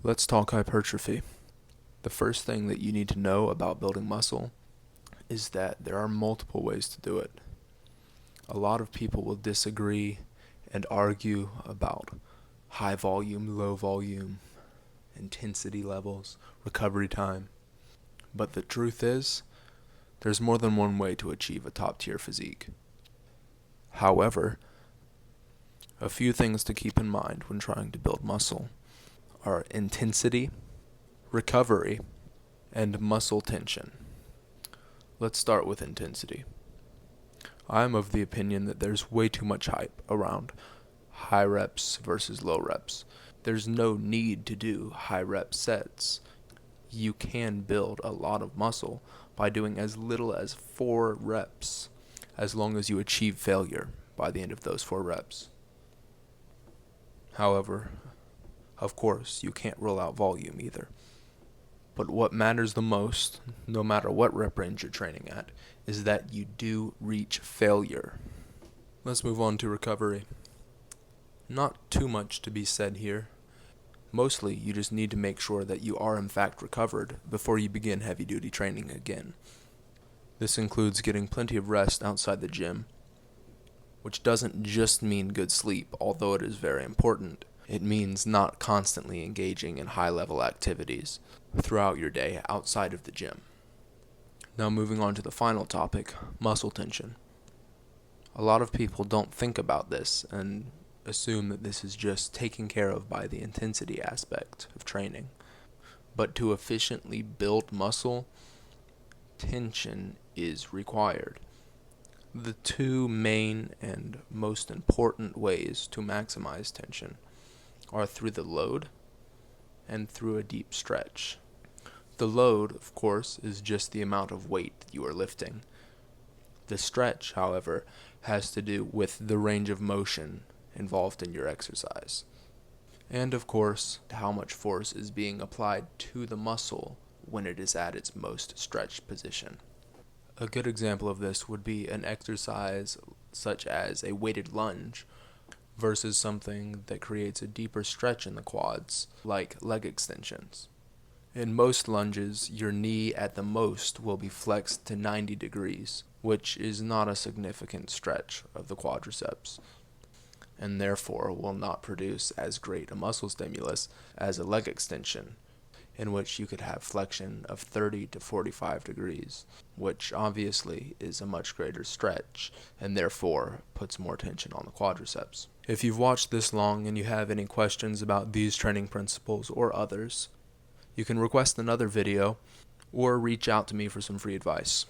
Let's talk hypertrophy. The first thing that you need to know about building muscle is that there are multiple ways to do it. A lot of people will disagree and argue about high volume, low volume, intensity levels, recovery time. But the truth is, there's more than one way to achieve a top-tier physique. However, a few things to keep in mind when trying to build muscle are intensity, recovery, and muscle tension. Let's start with intensity. I'm of the opinion that there's way too much hype around high reps versus low reps. There's no need to do high rep sets. You can build a lot of muscle by doing as little as 4 reps, as long as you achieve failure by the end of those 4 reps. However, of course, you can't rule out volume either. But what matters the most, no matter what rep range you're training at, is that you do reach failure. Let's move on to recovery. Not too much to be said here. Mostly, you just need to make sure that you are in fact recovered before you begin heavy-duty training again. This includes getting plenty of rest outside the gym, which doesn't just mean good sleep, although it is very important. It means not constantly engaging in high-level activities throughout your day outside of the gym. Now moving on to the final topic, muscle tension. A lot of people don't think about this and assume that this is just taken care of by the intensity aspect of training. But to efficiently build muscle, tension is required. The two main and most important ways to maximize tension are through the load and through a deep stretch. The load, of course, is just the amount of weight that you are lifting. The stretch, however, has to do with the range of motion involved in your exercise. And of course, how much force is being applied to the muscle when it is at its most stretched position. A good example of this would be an exercise such as a weighted lunge versus something that creates a deeper stretch in the quads, like leg extensions. In most lunges, your knee at the most will be flexed to 90 degrees, which is not a significant stretch of the quadriceps, and therefore will not produce as great a muscle stimulus as a leg extension, in which you could have flexion of 30 to 45 degrees, which obviously is a much greater stretch and therefore puts more tension on the quadriceps. If you've watched this long and you have any questions about these training principles or others, you can request another video or reach out to me for some free advice.